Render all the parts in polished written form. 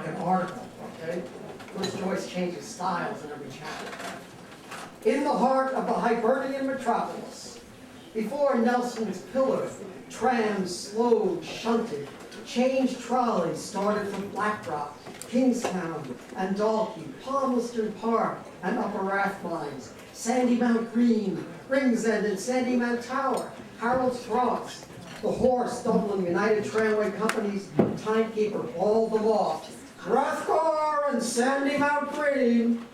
an article, okay? First Joyce changes styles in every chapter. In the heart of the Hibernian metropolis, before Nelson's pillar, trams slowed, shunted, changed trolleys started from Blackrock, Kingstown, and Dalkey, Palmerston Park, and Upper Rathmines, Sandymount Green, Ringsend, and Sandymount Tower, Harold's Cross. The Horse, Dublin United Tramway Company's timekeeper bawled them off. Rathgar and Sandymount Green.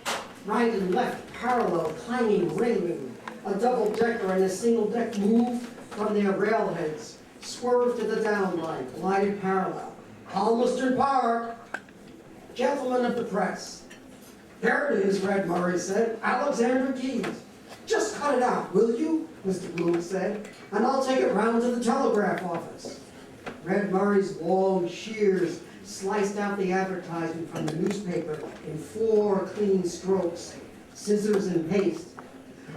Right and left, parallel, clanging, ringing. A double-decker and a single-deck moved from their railheads, swerved to the downline, glided parallel. Palmerston Park. Gentlemen of the press. There it is, Red Murray said. Alexander Keys. Just cut it out, will you? Mr. Bloom said, and I'll take it round to the telegraph office. Red Murray's long shears sliced out the advertisement from the newspaper in 4 clean strokes, scissors and paste.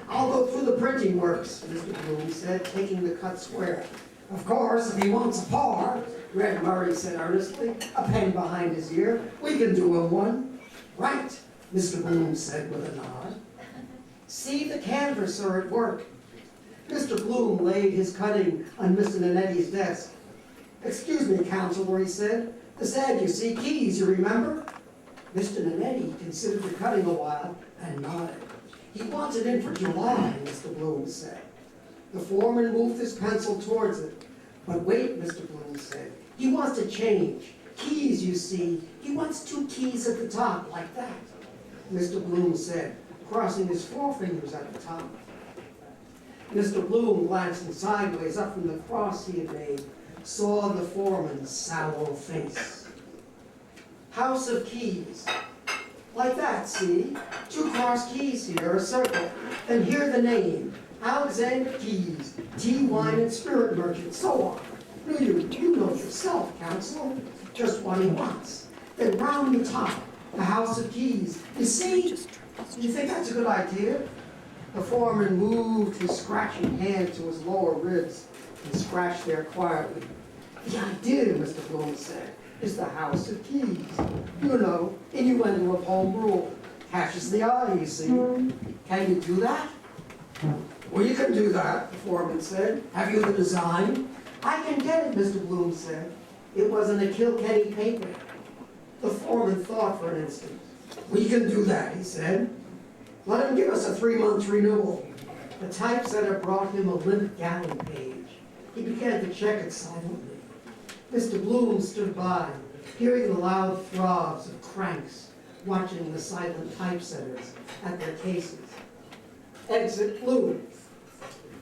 I'll go through the printing works, Mr. Bloom said, taking the cut square. Of course, if he wants a par, Red Murray said earnestly, a pen behind his ear, we can do him one. Right, Mr. Bloom said with a nod. See the canvasser at work. Mr. Bloom laid his cutting on Mr. Nanetti's desk. Excuse me, counselor, he said. This ad, you see, Keys, you remember? Mr. Nanetti considered the cutting a while and nodded. He wants it in for July, Mr. Bloom said. The foreman moved his pencil towards it. But wait, Mr. Bloom said. He wants to change. Keys, you see. He wants 2 keys at the top, like that. Mr. Bloom said, crossing his forefingers at the top. Mr. Bloom, glancing sideways up from the cross he had made, saw the foreman's sallow face. House of Keys. Like that, see? 2 cross keys here, a circle. And here the name, Alexander Keys, tea, wine, and spirit merchant, so on. You know yourself, Counselor, just what he wants. Then round the top, the House of Keys. You see? You think that's a good idea? The foreman moved his scratching hand to his lower ribs and scratched there quietly. The idea, Mr. Bloom said, is the House of Keys. You know, innuendo of home rule. Catches the eye, you see. Can you do that? Well, you can do that, the foreman said. Have you the design? I can get it, Mr. Bloom said. It wasn't a Kilkenny paper. The foreman thought for an instant. We can do that, he said. Let him give us a 3-month renewal. The typesetter brought him a limp galley page. He began to check it silently. Mr. Bloom stood by, hearing the loud throbs of cranks, watching the silent typesetters at their cases. Exit Bloom.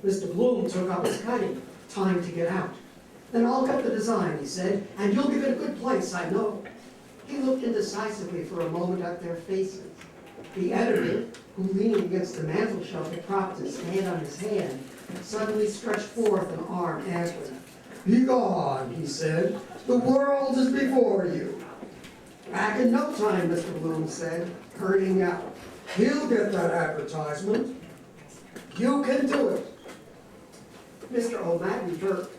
Mr. Bloom took up his cutting. Time to get out. Then I'll cut the design, he said, and you'll give it a good place, I know. He looked indecisively for a moment at their faces. The editor, who leaned against the mantel shelf and propped his hand on his hand, suddenly stretched forth an arm amply. Be gone, he said. The world is before you. Back in no time, Mr. Bloom said, hurrying out. He'll get that advertisement. You can do it. Mr. O'Madden Burke,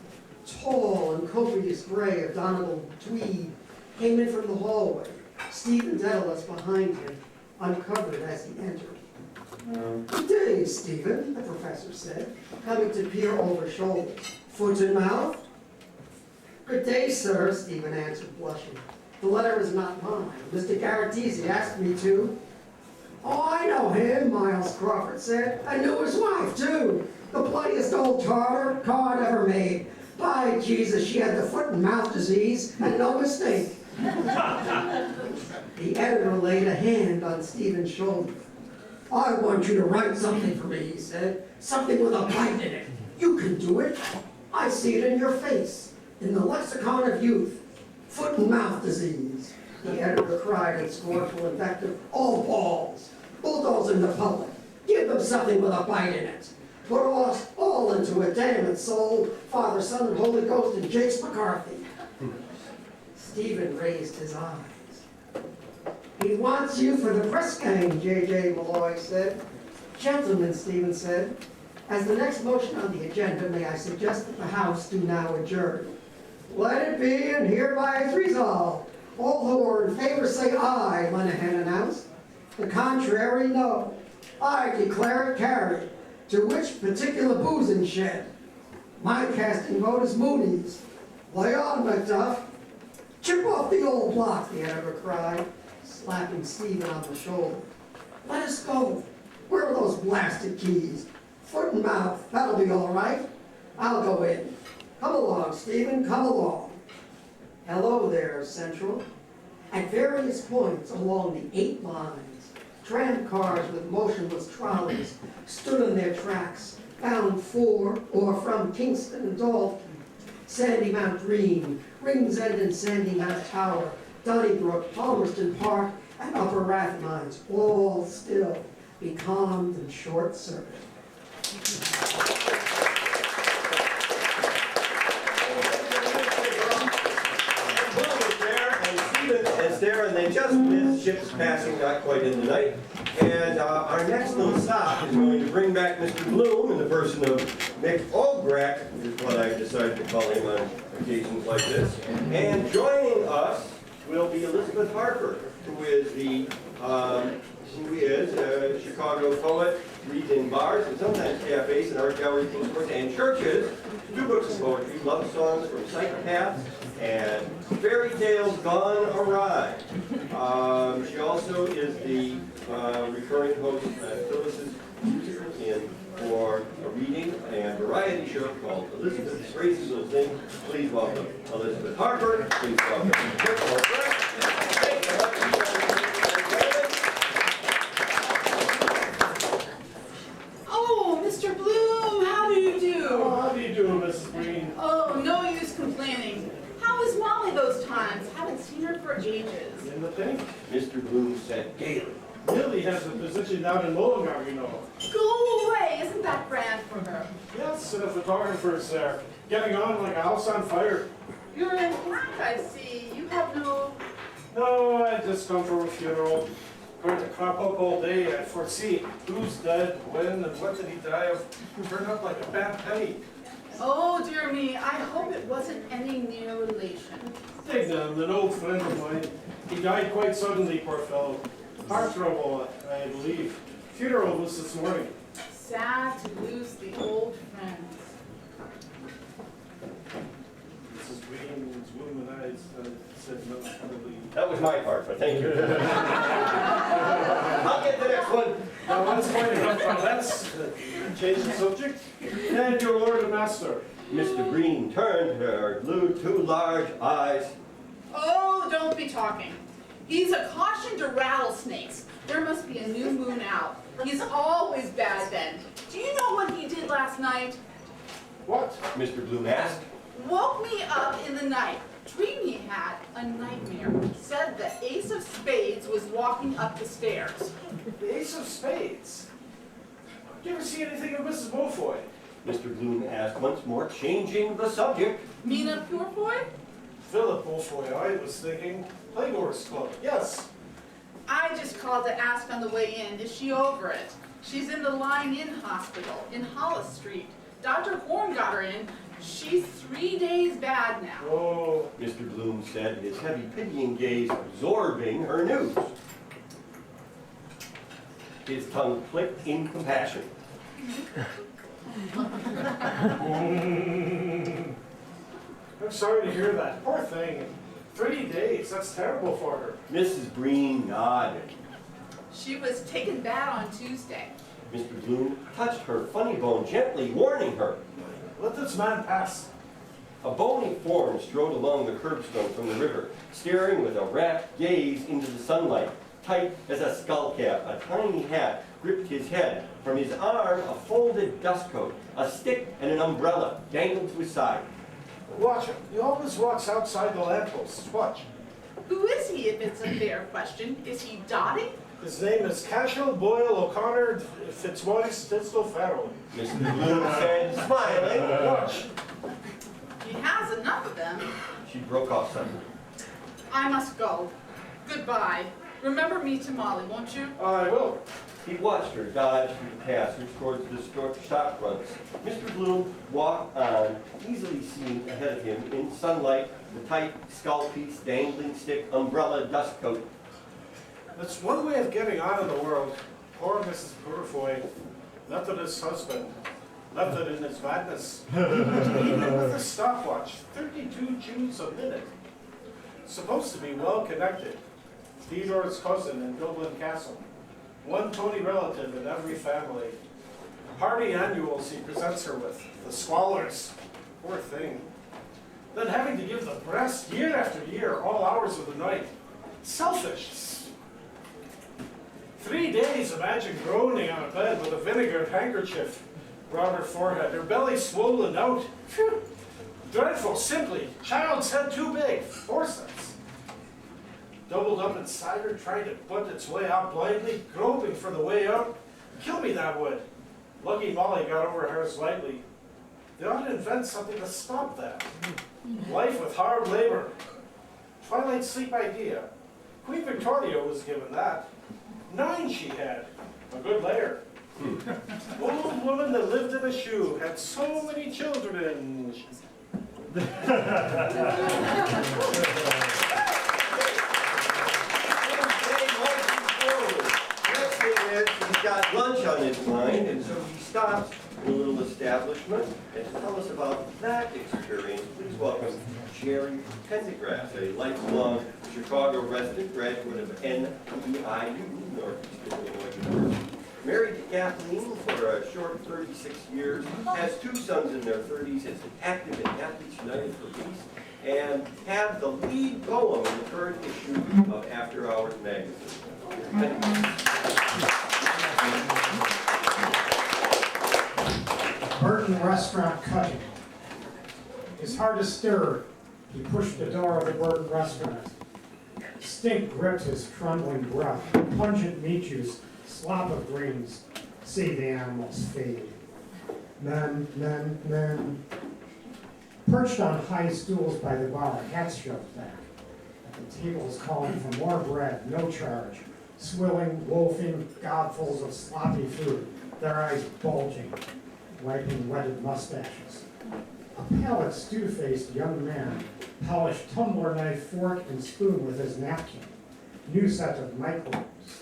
tall and copious gray of Donegal tweed, came in from the hallway, Stephen Dedalus behind him, uncovered as he entered. Good day, Stephen, the professor said, coming to peer over shoulders. Foot and mouth? Good day, sir, Stephen answered, blushing. The letter is not mine. Mr. Garatese asked me to. Oh, I know him, Miles Crawford said. I knew his wife, too. The bloodiest old tartar card ever made. By Jesus, she had the foot and mouth disease, and no mistake. The editor laid a hand on Stephen's shoulder. I want you to write something for me, he said. Something with a bite in it. You can do it. I see it in your face, in the lexicon of youth. Foot and mouth disease. The editor cried in scornful invective. All balls. Bulldozing the public. Give them something with a bite in it. Put us all into it, damn it, soul. Father, Son, and Holy Ghost, and Jakes McCarthy. Stephen raised his eyes. He wants you for the press gang, J.J. Malloy said. Gentlemen, Stephen said, as the next motion on the agenda, may I suggest that the House do now adjourn. Let it be, and hereby is resolved. All who are in favor say aye, Lenehan announced. The contrary, no. I declare it carried. To which particular boozing shed? My casting vote is Mooney's. Lay on, Macduff. Chip off the old block, the editor cried, slapping Stephen on the shoulder. Let us go. Where are those blasted keys? Foot and mouth, that'll be all right. I'll go in. Come along, Stephen, come along. Hello there, Central. At various points along the 8 lines, tram cars with motionless trolleys stood on their tracks, bound for or from Kingston and Dalton, Sandymount Green, Ringsend and Sandymount Tower, Donnybrook, Palmerston Park, and Upper Rathmines, all still, becalmed and short-circuited. There, and they just missed ships passing, not quite in the night. And our next little stop is going to bring back Mr. Bloom in the person of Mick Olgrack, is what I decided to call him on occasions like this. And joining us will be Elizabeth Harper, who is a Chicago poet, reads in bars and sometimes cafes and art galleries, bookstores, and churches. 2 books of poetry, love songs from psychopaths and fairy tales gone awry. She also is the recurring host at Phyllis's Musical Inn for a reading and variety show called Elizabeth's Crazy Little Thing. Please welcome Elizabeth Harper. Please welcome Mick Olgrack. Oh, Mr. Bloom, how do you do? Oh, how do you do, Mrs. Green? Oh, no use complaining. How is Molly those times? Haven't seen her for ages. In the thing? Mr. Bloom said gaily. Millie has a position down in Mullingar, you know. Go away! Isn't that grand for her? Yes, and the photographer's there, getting on like a house on fire. You're in black, I see. You have no... No, I just come from a funeral. Going to crop up all day and foresee who's dead, when, and what did he die of. Turned up like a bad penny. Oh, dear me. I hope it wasn't any near relation. Dignam, an old friend of mine. He died quite suddenly, poor fellow. Heart trouble, I believe. Funeral was this morning. Sad to lose the old friends. Mrs. Green's woman and I said no, probably. That was my part, but thank you. I'll get the next one. Now that's quite enough. Let's change the subject. And your lord and master. Mr. Green turned to her, glued 2 large eyes. Oh, don't be talking. He's a caution to rattlesnakes. There must be a new moon out. He's always bad then. Do you know what he did last night? What? Mr. Bloom asked. Woke me up in the night. Dreamed he had a nightmare. Said the ace of spades was walking up the stairs. The ace of spades. Did you ever see anything of Mrs. Beaufoy? Mr. Bloom asked once more, changing the subject. Mina Purefoy? Philip Beaufoy, I was thinking. Playgoers Club, yes. I just called to ask on the way in. Is she over it? She's in the lying-in hospital in Hollis Street. Dr. Horn got her in. She's 3 days bad now. Oh, Mr. Bloom said, his heavy pitying gaze absorbing her news. His tongue clicked in compassion. I'm sorry to hear that. Poor thing. 3 days, that's terrible for her. Mrs. Green nodded. She was taken bad on Tuesday. Mr. Bloom touched her funny bone gently, warning her. Let this man pass. A bony form strode along the curbstone from the river, staring with a rapt gaze into the sunlight. Tight as a skull cap, a tiny hat gripped his head. From his arm, a folded dust coat, a stick, and an umbrella dangled to his side. Watch him. He always walks outside the lampposts. Watch. Who is he, if it's a fair question? Is he Dottie? His name is Cashel Boyle O'Connor Fitzmaurice Tisdale Farrell. Mr. Bloom said, smiling. Watch. He has enough of them. She broke off suddenly. I must go. Goodbye. Remember me to Molly, won't you? I will. He watched her dodge through the passage towards the shop fronts. Mr. Bloom walked on, easily seen ahead of him in sunlight, the tight skull-piece, dangling stick, umbrella, dust coat. That's one way of getting on in the world. Poor Mrs. Purifoy, left it his husband, left it in his madness. Even with a stopwatch, 32 Jews a minute. Supposed to be well connected. Theodore's cousin in Dublin Castle. One Tony relative in every family. Party annuals he presents her with, the squalors. Poor thing. Then having to give the breast year after year, all hours of the night. Selfish. 3 days, imagine groaning on a bed with a vinegared handkerchief around her forehead, her belly swollen out. Phew. Dreadful, simply. Child's head too big, forceps. Doubled up inside her, trying to butt its way out blindly, groping for the way out. Kill me, that would. Lucky Molly got over hers lightly. They ought to invent something to stop that. Life with hard labor. Twilight sleep idea. Queen Victoria was given that. 9 she had. A good layer. Old woman that lived in a shoe, had so many children. He's got lunch on his mind, and so he stops in a little establishment. And to tell us about that experience, please welcome Jerry Pendergrass, a lifelong Chicago resident, graduate of NEIU, Northeastern Illinois University. Married to Kathleen for a short 36 years, has 2 sons in their 30s, is active in Athletes United for Peace, and have the lead poem in the current issue of After Hours magazine. Burton Restaurant cutting. His heart is stirred. He pushed the door of the Burton Restaurant. Stink gripped his trembling breath. Pungent meat juice, slop of greens. See the animals fade. Men. Perched on high stools by the bar, hats shoved back. At the tables calling for more bread, no charge. Swilling, loafing, gobfuls of sloppy food, their eyes bulging, wiping wetted mustaches. A pallid, stew-faced young man polished tumbler knife, fork, and spoon with his napkin. New set of microbes.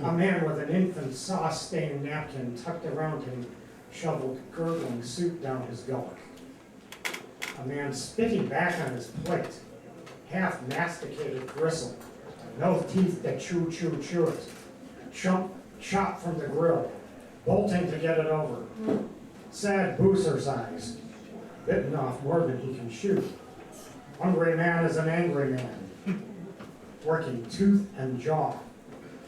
A man with an infant sauce-stained napkin tucked around him shoveled gurgling soup down his gullet. A man spitting back on his plate, half-masticated gristle. No teeth that chew it. Chop from the grill, bolting to get it over. Sad booser's eyes, bitten off more than he can shoot. Hungry man is an angry man, working tooth and jaw.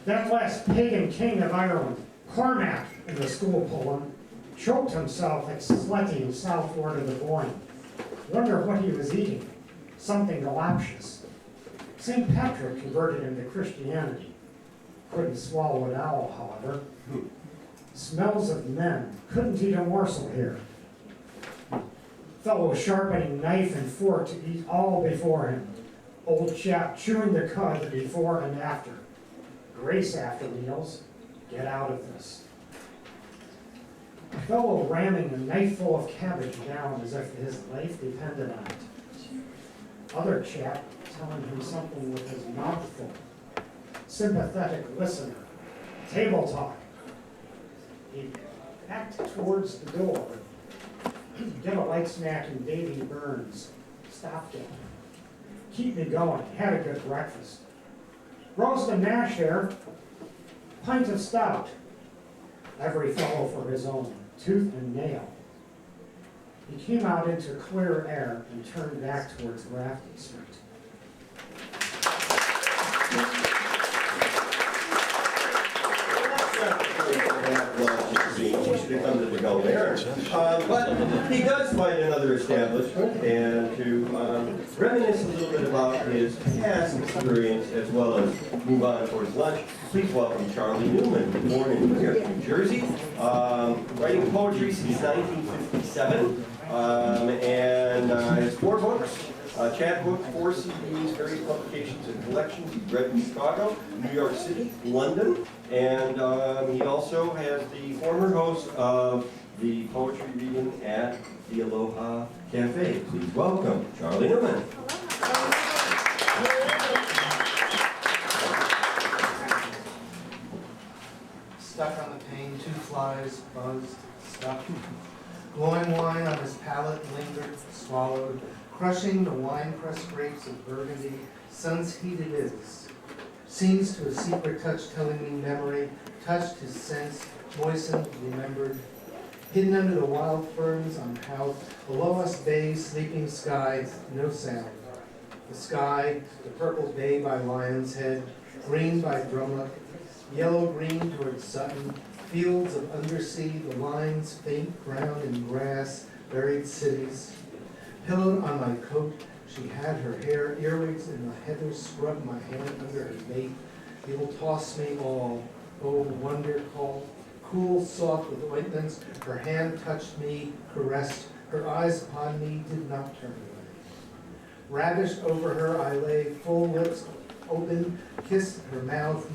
That last pagan king of Ireland, Cormac in the school poem, choked himself at sletting southward of the Boyne. Wonder what he was eating, something galactious. St. Patrick converted him to Christianity. Couldn't swallow an owl, however. Smells of men. Couldn't eat a morsel here. Fellow sharpening knife and fork to eat all before him. Old chap chewing the cud before and after. Grace after meals. Get out of this. A fellow ramming a knife full of cabbage down as if his life depended on it. Other chap telling him something with his mouth full. Sympathetic listener. Table talk. He backed towards the door. Get a light snack and Davy Burns. Stopped it. Keep me going. Had a good breakfast. Roast and mash there. Pint of stout. Every fellow for his own. Tooth and nail. He came out into clear air and turned back towards Grafton Street. He should have come to the Go there. But he does find another establishment and to reminisce a little bit about his past experience as well as move on towards lunch. Please welcome Charlie Newman, born in here, New Jersey, writing poetry since 1957, and has 4 books, Chapbooks, 4 CDs, various publications and collections. He's read in Chicago, New York City, London, and he also has the former host of the poetry reading at the Aloha Cafe. Please welcome Charlie Newman. Stuck on the pane, 2 flies, buzzed, stuck. Glowing wine on his palate lingered, swallowed, crushing the wine-pressed grapes of Burgundy, sun's heat it is. Seems to a secret touch telling me memory, touched his sense, moistened, remembered. Hidden under the wild ferns on Howe, below us bay, sleeping sky, no sound. The sky, the purple bay by Lion's Head, green by Drumlock, yellow-green towards Sutton, fields of undersea, the lines faint brown in grass, buried cities. Pillowed on my coat, she had her hair, earwigs in the heather, scrubbed my hand under her bait. You'll toss me all, oh wonder call. Cool, soft with ointments, her hand touched me, caressed, her eyes upon me did not turn away. Ravished over her I lay, full lips open, kissed her mouth,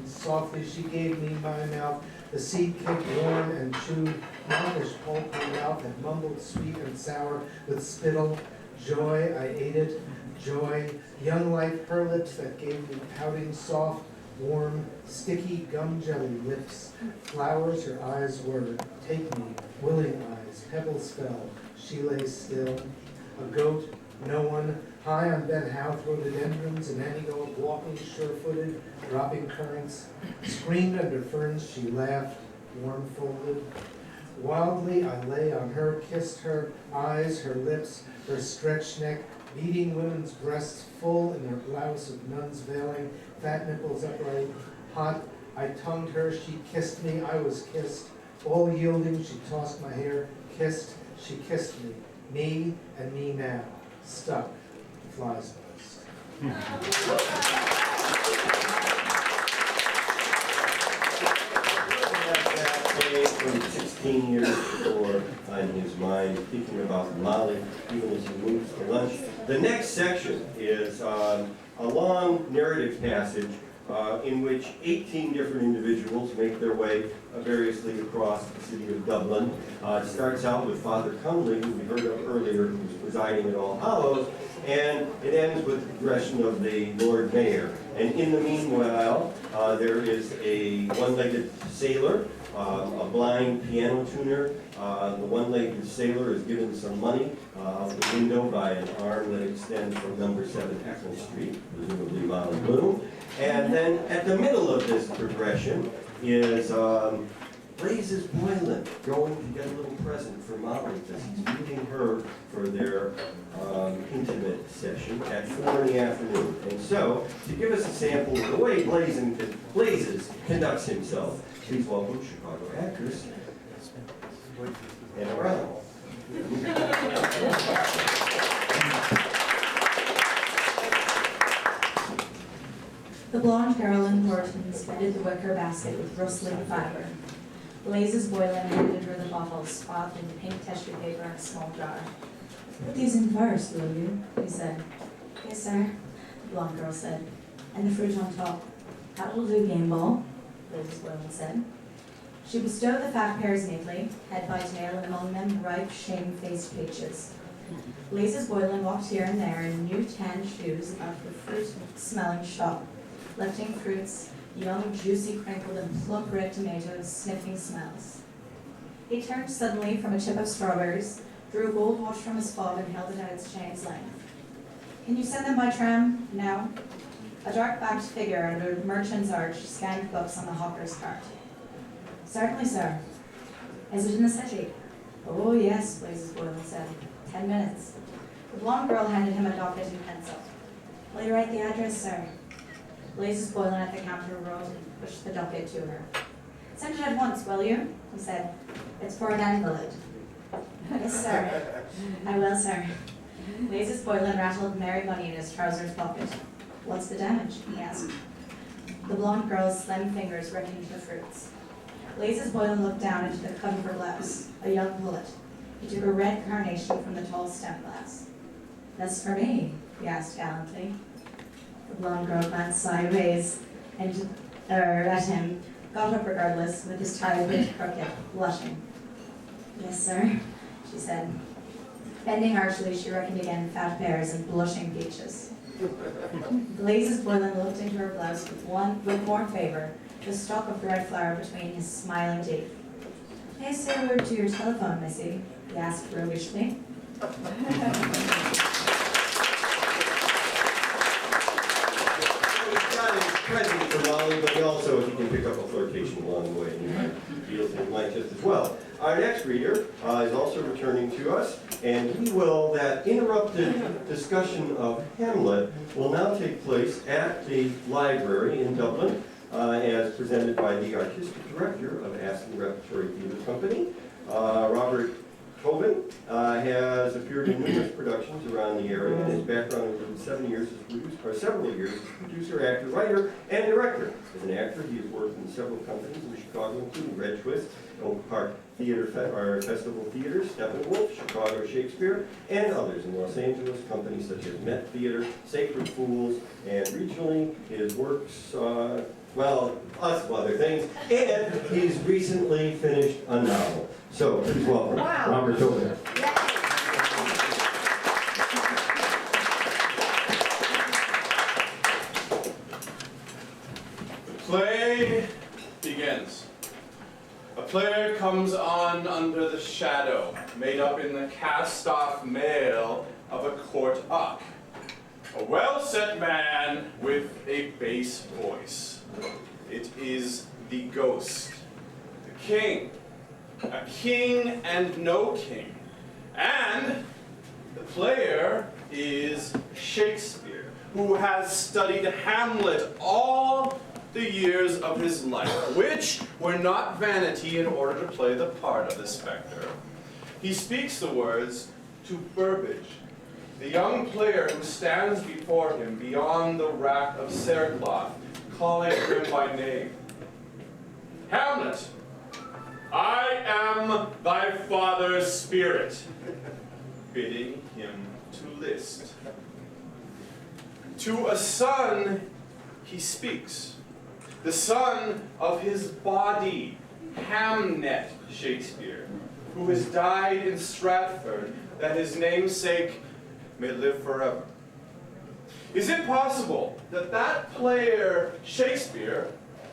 softly she gave me my mouth, the seed cake warm and chewed, mouth's pulp her mouth and mumbled sweet and sour with spittle. Joy, I ate it, joy, young life, her lips that gave me pouting soft, warm, sticky gum jelly lips. Flowers her eyes were, take me, willing eyes, pebbles fell, she lay still. A goat, no one, high on Ben Howe, rhododendrons, and Anigo, walking sure-footed, dropping currants. Screamed under ferns, she laughed, warm-folded. Wildly I lay on her, kissed her eyes, her lips, her stretched neck, beating women's breasts full in their blouse of nun's veiling, fat nipples upright, hot. I tongued her, she kissed me, I was kissed. All yielding, she tossed my hair, kissed, she kissed me and me now, stuck, flies buzzed. From 16 years before on his mind, thinking about Molly, even as he moves to lunch. The next section is a long narrative passage in which 18 different individuals make their way variously across the city of Dublin. It starts out with Father Cumley, who we heard of earlier, who was presiding at All Hallows, and it ends with the progression of the Lord Mayor. And in the meanwhile, there is a one-legged sailor, a blind piano tuner. The one-legged sailor is given some money out the window by an arm that extends from number 7 Eccles Street, presumably Molly Bloom. And then at the middle of this progression is Blazes Boylan going to get a little present for Molly because he's meeting her for their intimate session at 4 in the afternoon. And so, to give us a sample of the way Blazes conducts himself, please welcome Chicago actress Anna Brown. The blonde girl in Hortons fitted the wicker basket with rustling fibre. Blazes Boylan handed her the bottles, swathed in pink tissue paper in a small jar. "Put these in first, will you?" he said. "Yes, sir," the blonde girl said. "And the fruit on top." "That'll do, game ball," Blazes Boylan said. She bestowed the fat pears neatly, head by tail, and among them ripe, shame-faced peaches. Blazes Boylan walked here and there in new tan shoes about the fruit-smelling shop, lifting fruits, young, juicy, crinkled, and plump red tomatoes, sniffing smells. He turned suddenly from a chip of strawberries, drew a gold watch from his fob, and held it at its chain's length. "Can you send them by tram now?" A dark-backed figure under a merchant's arch scanned books on the hawker's cart. "Certainly, sir." "Is it in the city?" "Oh, yes," Blazes Boylan said. 10 minutes. The blonde girl handed him a docket and pencil. "Will you write the address, sir?" Blazes Boylan at the counter wrote and pushed the docket to her. "Send it at once, will you?" he said. "It's for an invalid." "Yes, sir." "I will, sir." Blazes Boylan rattled merry money in his trousers pocket. "What's the damage?" he asked. The blonde girl's slim fingers reckoned the fruits. Blazes Boylan looked down into the cut of her blouse, a young pullet. He took a red carnation from the tall stem glass. That's for me, he asked gallantly. The blonde girl glanced sideways and, at him, got up regardless, with his tie a bit crooked, blushing. Yes, sir, she said. Bending archly, she reckoned again fat pears and blushing peaches. Blazes Boylan looked into her blouse with more favour, the stalk of red flower between his smiling teeth. May I say a word to your telephone, missy? He asked roguishly. Present for Molly, but also he can pick up a flirtation along the way, and he feels it might just as well. Our next reader is also returning to us, and that interrupted discussion of Hamlet will now take place at the library in Dublin, as presented by the artistic director of Aston Repertory Theatre Company, Robert Tobin. Has appeared in numerous productions around the area, and his background includes several years as producer, actor, writer, and director. As an actor, he has worked in several companies in Chicago, including Red Twist, Oak Park Festival Theater, Steppenwolf, Chicago Shakespeare, and others in Los Angeles, companies such as Met Theater, Sacred Fools, and regionally, his works, lots of other things, and he's recently finished a novel. So, please welcome Robert Tobin. The play begins. A player comes on under the shadow, made up in the cast-off mail of a court uck. A well-set man with a bass voice. It is the ghost, the king, a king and no king. And the player is Shakespeare, who has studied Hamlet all the years of his life, which were not vanity in order to play the part of the spectre. He speaks the words to Burbage, the young player who stands before him beyond the rack of cerecloth, calling him by name. Hamlet, I am thy father's spirit, bidding him to list. To a son he speaks, the son of his body, Hamnet Shakespeare, who has died in Stratford, that his namesake may live forever. Is it possible that that player, Shakespeare,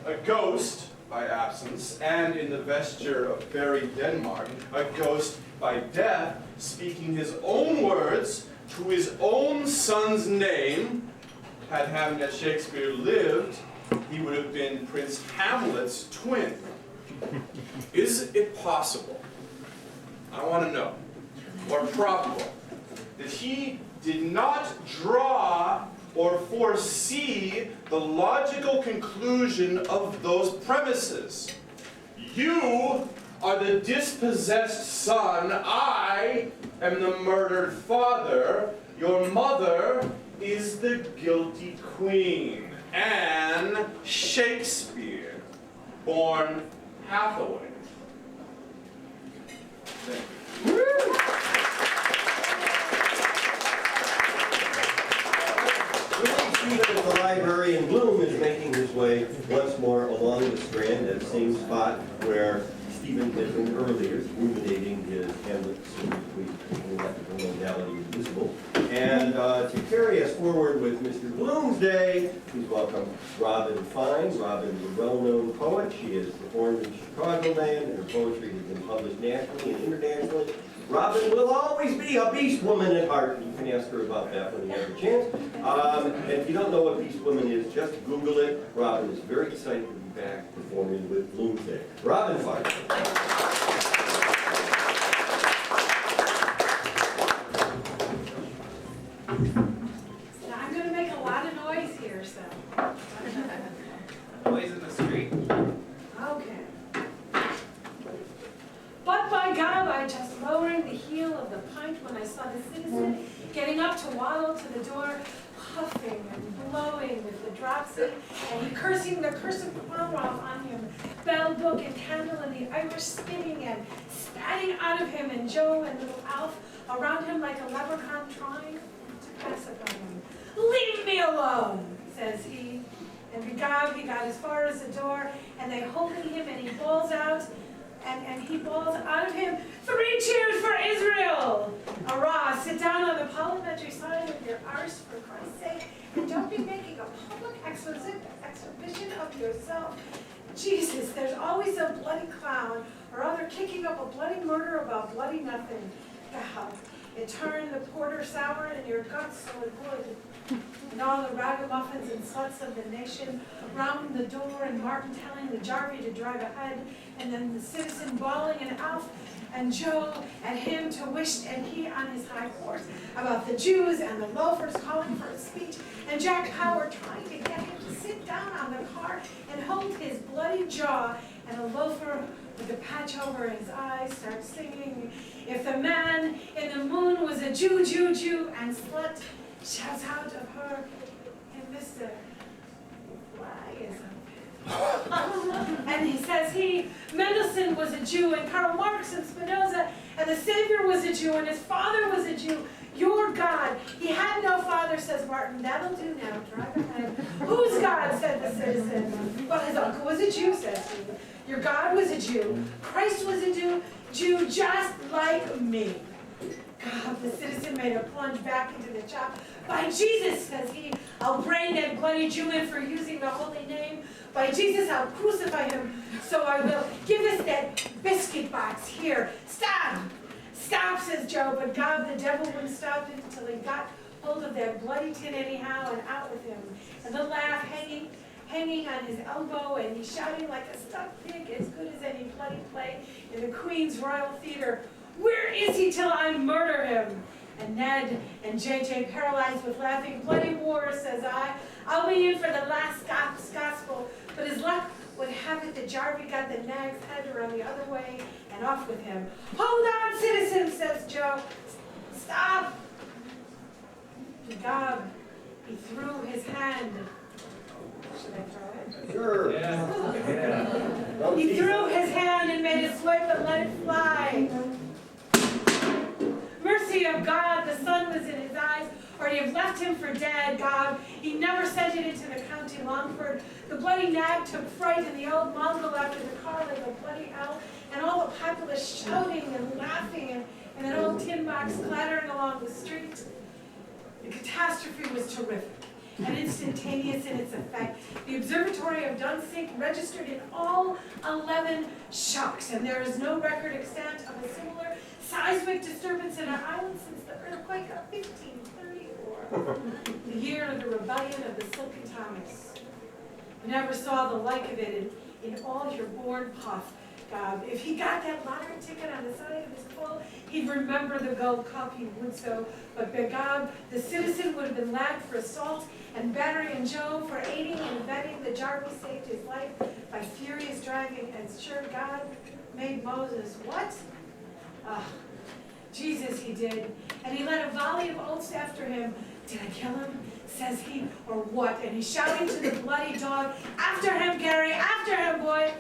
a ghost by absence, and in the vesture of buried Denmark, a ghost by death, speaking his own words to his own son's name, had Hamnet Shakespeare lived, he would have been Prince Hamlet's twin. Is it possible, I want to know, or probable, that he did not draw or foresee the logical conclusion of those premises? You are the dispossessed son, I am the murdered father, your mother is the guilty queen, Anne Shakespeare, born Hathaway. Thank you. That the librarian Bloom is making his way once more along the Strand, that same spot where Stephen had been earlier, ruminating his Hamlet electrical modality visible. And to carry us forward with Mr. Bllomsday, please welcome Robin Fine. Robin is a well-known poet. She has performed in Chicagoland, and her poetry has been published nationally and internationally. Robin will always be a beast woman at heart. You can ask her about that when you have a chance. And if you don't know what beast woman is, just Google it. Robin is very excited to be back performing with Bllomsday. Robin Fine. I'm going to make a lot of noise here, so. Noise in the street. Okay. But by God, I just lowering the heel of the pint when I saw the citizen getting up to waddle to the door, puffing and blowing with the dropsy, and he cursing the cursed Cromwell on him, bell, book, and candle, and the Irish spitting and spatting out of him, and Joe and little Alf around him like a leprechaun trying pacify him. "Leave me alone," says he. And begob, he got as far as the door, and they holding him, and he bawls out, and he bawls out of him, "3 cheers for Israel! Arrah, sit down on the parliamentary side of your arse, for Christ's sake, and don't be making a public exhibition of yourself. Jesus, there's always a bloody clown, or other kicking up a bloody murder about bloody nothing. God, it turned the porter sour, and your guts so it would." And all the ragamuffins and sluts of the nation round the door, and Martin telling the Jarvey to drive ahead, and then the citizen bawling, and Alf and Joe at him to wish, and he on his high horse about the Jews, and the loafers calling for a speech, and Jack Power trying to get him to sit down on the car and hold his bloody jaw, and a loafer with a patch over his eyes starts singing, "If the man in the moon was a Jew, Jew, Jew," and slut shouts out of her, "And Mr. Fly is up." And he says Mendelssohn was a Jew, and Karl Marx and Spinoza, and the Savior was a Jew, and his father was a Jew. "Your God, he had no father," says Martin. "That'll do now, drive ahead." "Whose God?" said the citizen. "Well, his uncle was a Jew," says he. "Your God was a Jew. Christ was a Jew just like me." God, the citizen made a plunge back into the chop. "By Jesus," says he, "I'll brain that bloody Jew in for using the holy name. By Jesus, I'll crucify him. So I will. Give us that biscuit box here. Stop! Stop," says Joe. But God, the devil wouldn't stop him until he got hold of that bloody tin anyhow, and out with him. And the laugh hanging on his elbow, and he's shouting like a stuck pig, as good as any bloody play in the Queen's Royal Theatre. "Where is he till I murder him?" And Ned and JJ paralyzed with laughing. "Bloody war," says I. "I'll be in for the last gospel." But as luck would have it, the Jarvey got the nag's head around the other way, and off with him. "Hold on, citizen," says Joe. "Stop." Begob, he threw his hand. Should I throw it? Sure. Yeah. He threw his hand and made a swipe and let it fly. Mercy of God, the sun was in his eyes, or you have left him for dead. God, he never sent it into the county Longford. The bloody nag took fright, and the old mongrel after the car like a bloody owl, and all the populace shouting and laughing, and an old tin box clattering along the street. The catastrophe was terrific and instantaneous in its effect. The observatory of Dunsink registered in all 11 shocks, and there is no record extant of a similar seismic disturbance in our island since the earthquake of 1534, the year of the rebellion of the Silken Thomas. You never saw the like of it in all your born puff. God, if he got that lottery ticket on the side of his full, he'd remember the gold cup, he would so. But begob, the citizen would have been lagged for assault and battery, and Joe for aiding and abetting. The Jarvey saved his life by furious driving, and sure God made Moses. What? Jesus he did. And he let a volley of oaths after him. "Did I kill him?" says he, "or what?" And he's shouting to the bloody dog, "After him, Gary, after him, boy!"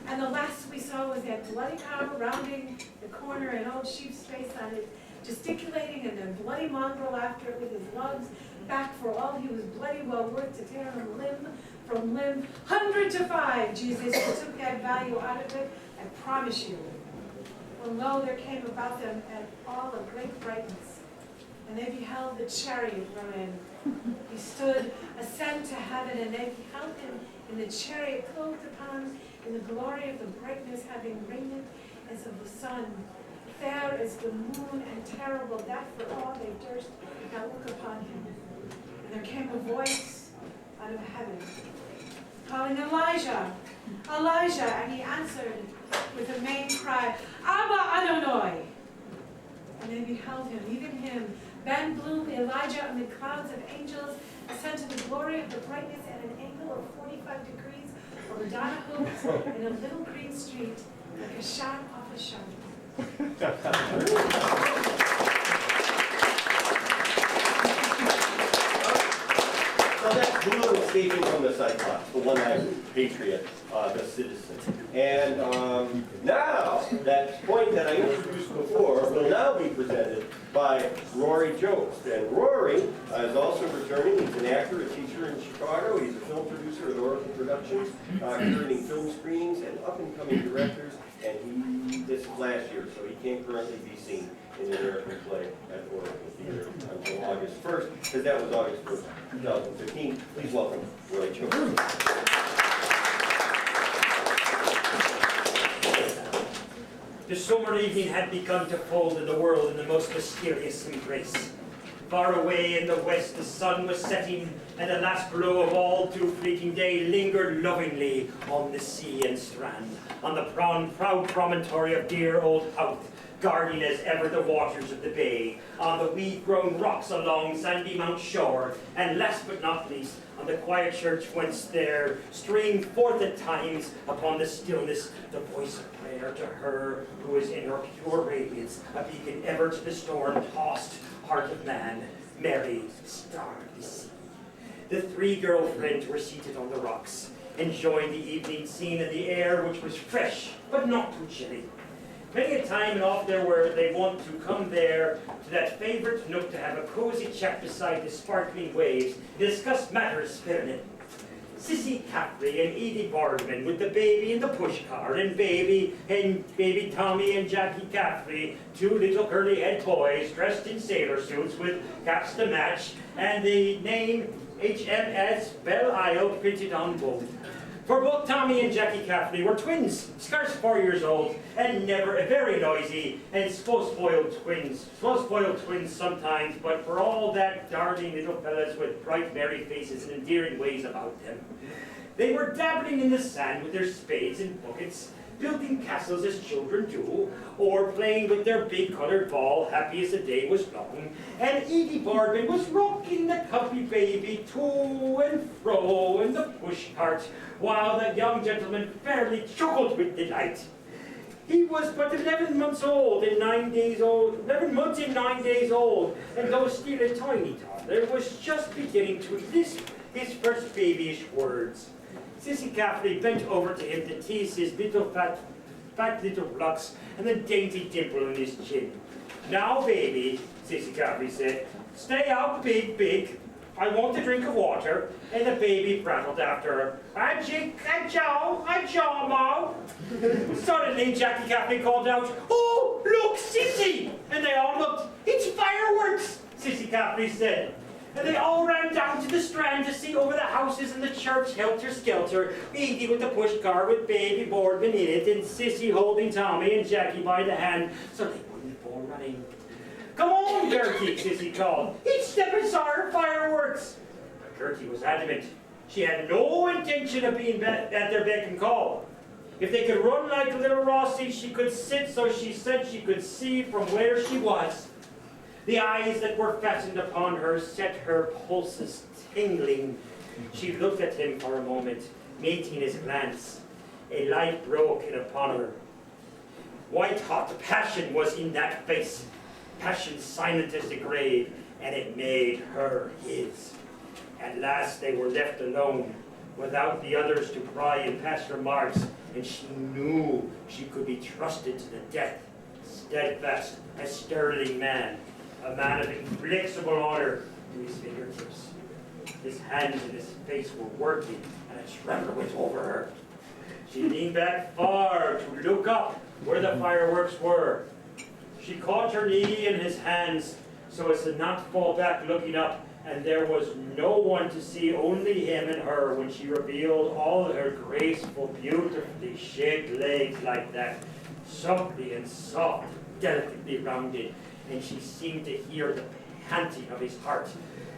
And the last we saw was that bloody cow rounding the corner, an old sheep's face on it, gesticulating, and the bloody mongrel after it with his lugs back for all he was bloody well worth to tear him limb from limb. 100 to 5, Jesus, you took that value out of it, I promise you. Well, lo, there came about them at all a great brightness, and they beheld the chariot run in. He stood, ascend to heaven, and they beheld him in the chariot, clothed upon in the glory of the brightness, having raiment as of the sun, fair as the moon, and terrible that for all they durst not look upon him. And there came a voice out of heaven, calling, "Elijah, Elijah," and he answered with a main cry, "Abba Adonai." And they beheld him, even him, Ben Bloom, Elijah, amid clouds of angels, ascend to the glory of the brightness at an angle of 45 degrees over Donahoe in a little green street, like a shot off a shot. So that's Bloom escaping from the Cyclops, the one-eyed patriot, the citizen. And now, that point that I introduced before will now be presented by Rory Jost. And Rory is also returning. He's an actor, a teacher in Chicago. He's a film producer at Oracle Productions, curating film screenings and up-and-coming directors. And this is last year, so he can't currently be seen in the American play at Oracle Theater until August 1st, because that was August 1st, 2015. Please welcome Rory Jost. The summer evening had begun to fold in the world in the most mysterious embrace. Far away in the west the sun was setting, and the last glow of all too fleeting day lingered lovingly on the sea and strand, on the proud promontory of dear old Howth, guarding as ever the waters of the bay, on the weed-grown rocks along sandy Mount Shore, and last but not least, on the quiet church whence there streamed forth at times upon the stillness the voice of prayer to her who is in her pure radiance, a beacon ever to the storm-tossed heart of man, Mary, star of the sea. The three girlfriends were seated on the rocks, enjoying the evening scene and the air, which was fresh, but not too chilly. Many a time and oft there were they want to come there to that favourite nook to have a cosy chat beside the sparkling waves, discuss matters feminine. Sissy Caffrey and Edie Boardman with the baby in the pushcart, and baby Tommy and Jackie Caffrey, two little curly-head boys dressed in sailor suits with caps to match, and the name HMS Belle Isle printed on both. For both Tommy and Jackie Caffrey were twins, scarce 4 years old, and never very noisy, and spoiled twins sometimes, but for all that, darling little fellas with bright merry faces and endearing ways about them. They were dabbling in the sand with their spades and buckets, building castles as children do, or playing with their big coloured ball, happy as the day was long, and Edie Boardman was rocking the cubby baby to and fro in the pushcart, while the young gentleman fairly chuckled with delight. He was but 11 months and 9 days old, and though still a tiny toddler, was just beginning to lisp his first babyish words. Sissy Caffrey bent over to him to tease his little fat little locks and the dainty dimple in his chin. "Now, baby," Sissy Caffrey said, "stay out big. I want a drink of water." And the baby prattled after her, "I-jaw, Ma." Suddenly, Jackie Caffrey called out, "Oh, look, Sissy!" And they all looked. "It's fireworks," Sissy Caffrey said. And they all ran down to the strand to see over the houses and the church helter-skelter, Edie with the pushcar with baby Boardman in it, and Sissy holding Tommy and Jackie by the hand so they wouldn't fall running. "Come on, Gertie," Sissy called. "It's Stephenshire fireworks." But Gertie was adamant. She had no intention of being at their beck and call. If they could run like little Rossie, she could sit so she said she could see from where she was. The eyes that were fastened upon her set her pulses tingling. She looked at him for a moment, meeting his glance. A light broke in upon her. White-hot passion was in that face, passion silent as the grave, and it made her his. At last they were left alone, without the others to pry and pass remarks, and she knew she could be trusted to the death, steadfast, a sterling man. A man of inflexible honor to his fingertips. His hands and his face were working, and a tremor went over her. She leaned back far to look up where the fireworks were. She caught her knee in his hands so as to not fall back looking up, and there was no one to see, only him and her, when she revealed all her graceful, beautifully shaped legs like that, softly and soft, delicately rounded. And she seemed to hear the panting of his heart,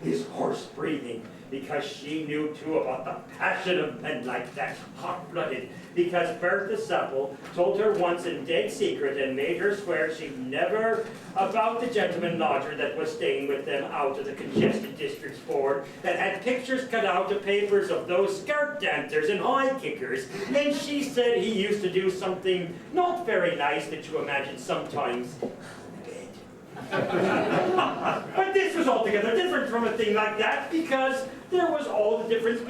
his hoarse breathing, because she knew too about the passion of men like that, hot-blooded, because Bertha Supple told her once in dead secret and made her swear she'd never about the gentleman lodger that was staying with them out of the congested districts board, that had pictures cut out of papers of those skirt dancers and high kickers, and she said he used to do something not very nice that you imagine sometimes. But this was altogether different from a thing like that, because there was all the difference,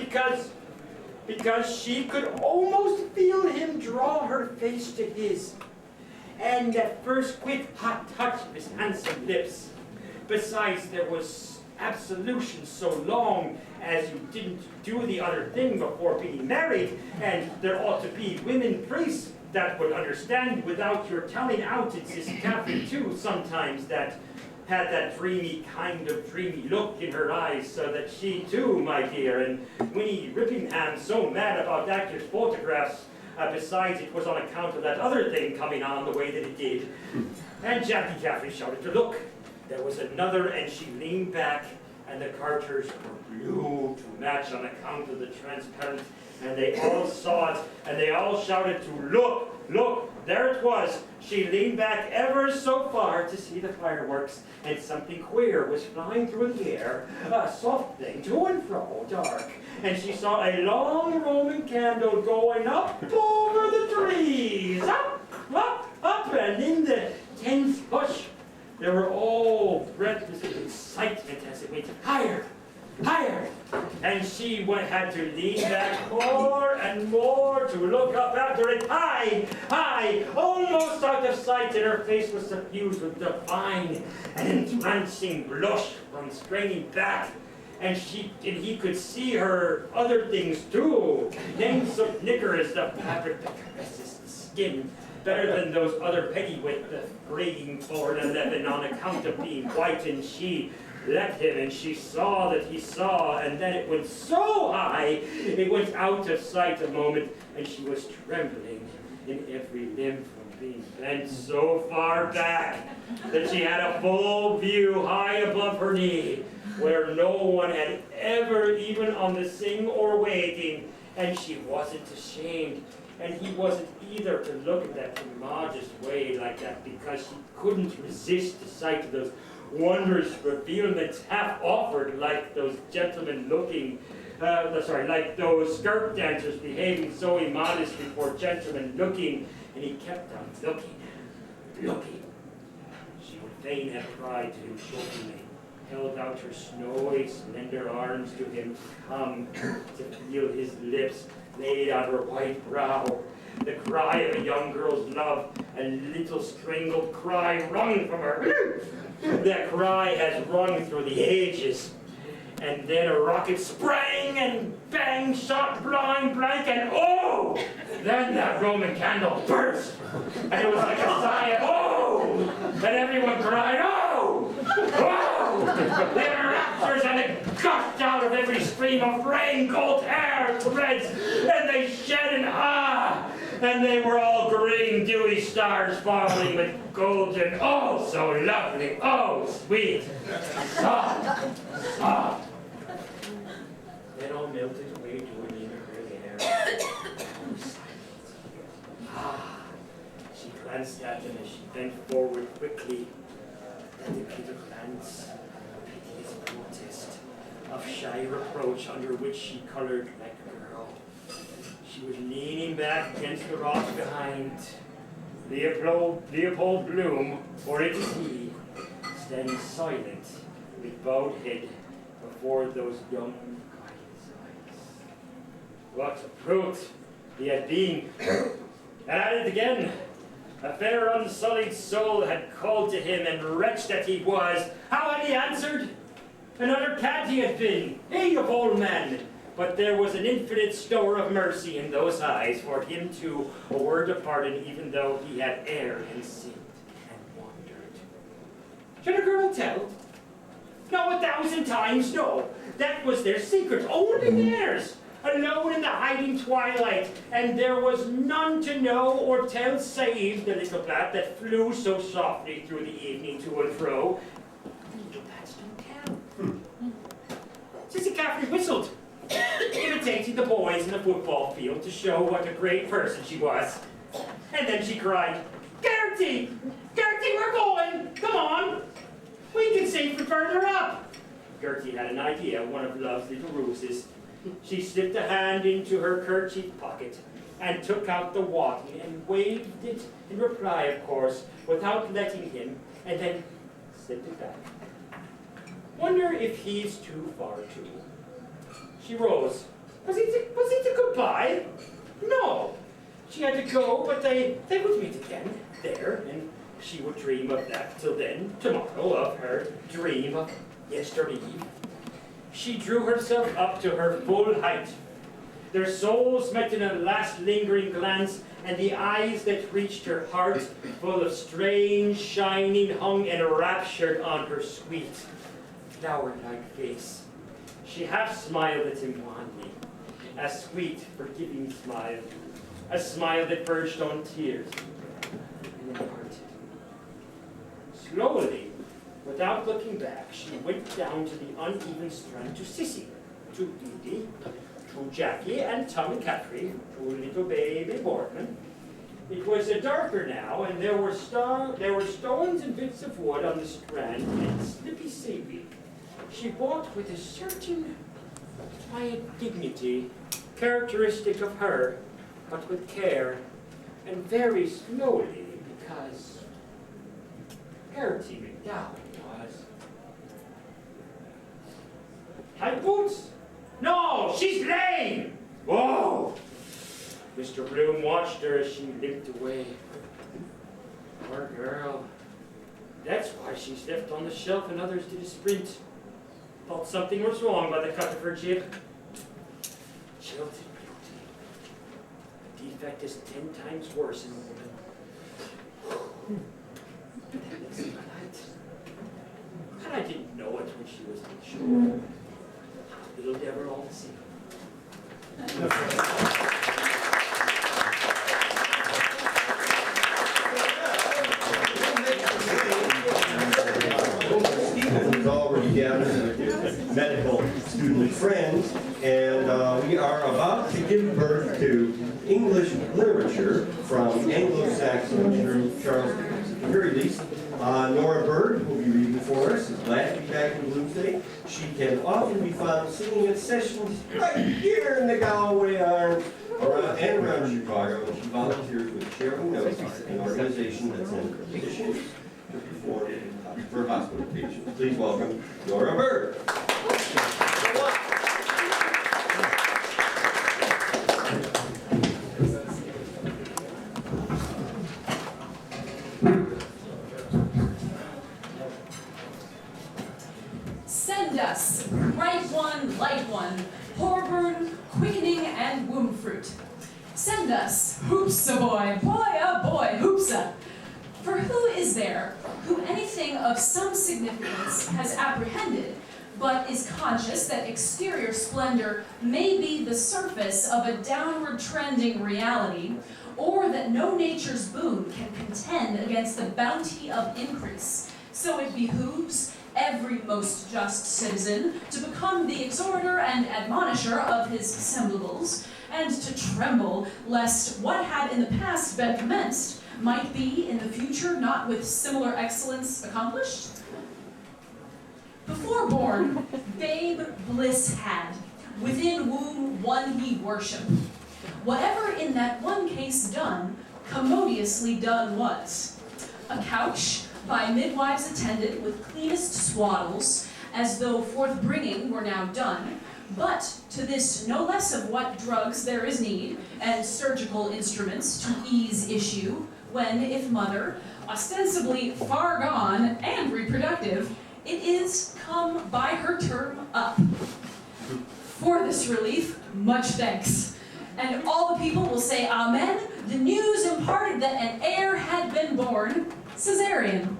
because she could almost feel him draw her face to his, and that first quick hot touch of his handsome lips, Besides, there was absolution so long as you didn't do the other thing before being married, and there ought to be women priests that would understand without your telling out. It's this Catherine too sometimes that had that dreamy look in her eyes, so that she too, my dear, and Winnie Rippingham so mad about actors' photographs, besides it was on account of that other thing coming on the way that it did. And Jackie Caffrey shouted to look. There was another, and she leaned back, and the Carters were blue to match on account of the transparent, and they all saw it, and they all shouted to look, look, there it was. She leaned back ever so far to see the fireworks, and something queer was flying through the air, a soft thing, to and fro, dark, and she saw a long Roman candle going up over the trees, up, up, up, and in the dense bush, they were all breathless with excitement as it went higher, higher, and she had to lean back more and more to look up after it, high, high, almost out of sight, and her face was suffused with divine and entrancing blush from straining back, and he could see her other things too, names of knickers, the fabric that caresses the skin, better than those other Pennyweight, the grading 4 and 11 on account of being white, and she let him, and she saw that he saw, and then it went so high, it went out of sight a moment, and she was trembling in every limb from being bent so far back that she had a full view high above her knee, where no one had ever even on the sing or waiting, and she wasn't ashamed. And he wasn't either to look at that immodest way like that, because she couldn't resist the sight of those wondrous revealments half offered, like those gentlemen looking, like those skirt dancers behaving so immodest before gentlemen looking, and he kept on looking, looking. She would fain have cried to him chokingly, held out her snowy, slender arms to him to come to feel his lips laid on her white brow, the cry of a young girl's love, a little strangled cry wrung from her. That cry has rung through the ages. And then a rocket sprang and bang, shot blind blank, and oh! Then that Roman candle burst, and it was like a sigh of oh! And everyone cried oh! Oh! There were raptures, and it gushed out of every stream of rain, gold hair, threads, and they shed an ah! And they were all green, dewy stars falling with golden, oh, so lovely, oh, sweet, soft, soft. Then all melted away to in her hair. Ah, she glanced at him as she bent forward quickly. Then the Peter glance, a piteous protest of shy reproach under which she colored like a girl. She was leaning back against the rock behind. Leopold Bloom, for it is he, standing silent with bowed head before those young eyes. What a brute he had been! And at it again, a fair unsullied soul had called to him, and wretch that he was, how had he answered? Another cad he had been, of old man! But there was an infinite store of mercy in those eyes for him to a word of pardon, even though he had erred and sinned and wandered. Should a girl tell? No, 1,000 times no. That was their secret, only theirs, alone in the hiding twilight, and there was none to know or tell save the little bat that flew so softly through the evening to and fro. The little bats don't tell. Sissy Caffrey whistled, imitating the boys in the football field to show what a great person she was. And then she cried, Gertie! Gertie, we're going! Come on! We can sing from further up! Gertie had an idea, one of Love's little ruses. She slipped a hand into her kerchief pocket and took out the wadding and waved it in reply, of course, without letting him, and then slipped it back. Wonder if he's too far too. She rose. Was he to goodbye? No. She had to go, but they would meet again there, and she would dream of that till then, tomorrow, of her dream of yesterday. She drew herself up to her full height. Their souls met in a last lingering glance, and the eyes that reached her heart, full of strange shining, hung enraptured on her sweet, flower-like face. She half smiled at him wanly, a sweet, forgiving smile, a smile that verged on tears, and then parted. Slowly, without looking back, she went down to the uneven strand to Sissy, to Edie, to Jackie and Tom and Catherine, to little baby Boardman. It was darker now, and there were stones and bits of wood on the strand and slippy seaweed. She walked with a certain quiet dignity, characteristic of her, but with care, and very slowly, because Gertie McDowell was. High boots? No, she's lame! Whoa! Mr. Bloom watched her as she limped away. Poor girl. That's why she's left on the shelf and others did a sprint. Thought something was wrong by the cut of her jib. Jilted beauty. The defect is 10 times worse in a woman. That makes me light. And I didn't know it when she was on the shore. Little Deborah all the same. Stephen's already gathered with medical student friends, and we are about to give birth to English literature from Anglo-Saxon through Charles Dickens. At the very least, Nora Bird will be reading for us. Is glad to be back in Bllomsday. She can often be found singing at sessions right here in the Galloway Arms and around Chicago. And she volunteers with Sharing Notes, an organization that sends musicians to perform for hospital patients. Please welcome Nora Bird. Send us, bright one, light one, Horburn, quickening, and womb fruit. Send us, hoops-a boy, hoopsa. For who is there who anything of some significance has apprehended, but is conscious that exterior splendor may be the surface of a downward trending reality, or that no nature's boon can contend against the bounty of increase? So it behooves every most just citizen to become the exhorter and admonisher of his semblables, and to tremble lest what had in the past been commenced might be in the future not with similar excellence accomplished. Before born, babe bliss had, within womb one he worshiped. Whatever in that one case done, commodiously done was. A couch, by midwives attended with cleanest swaddles, as though forth-bringing were now done, but to this no less of what drugs there is need, and surgical instruments to ease issue, when, if mother, ostensibly far gone and reproductive, it is come by her term up. For this relief, much thanks. And all the people will say amen. The news imparted that an heir had been born, Caesarean.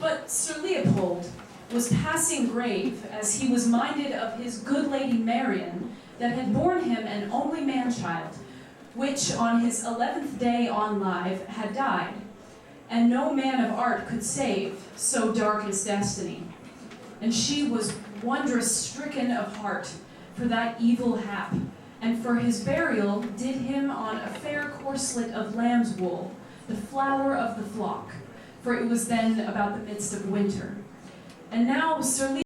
But Sir Leopold was passing grave as he was minded of his good lady Marian, that had borne him an only man-child, which on his 11th day on live had died, and no man of art could save, so dark is destiny. And she was wondrous stricken of heart for that evil hap, and for his burial did him on a fair corslet of lamb's wool, the flower of the flock, for it was then about the midst of winter. And now Sir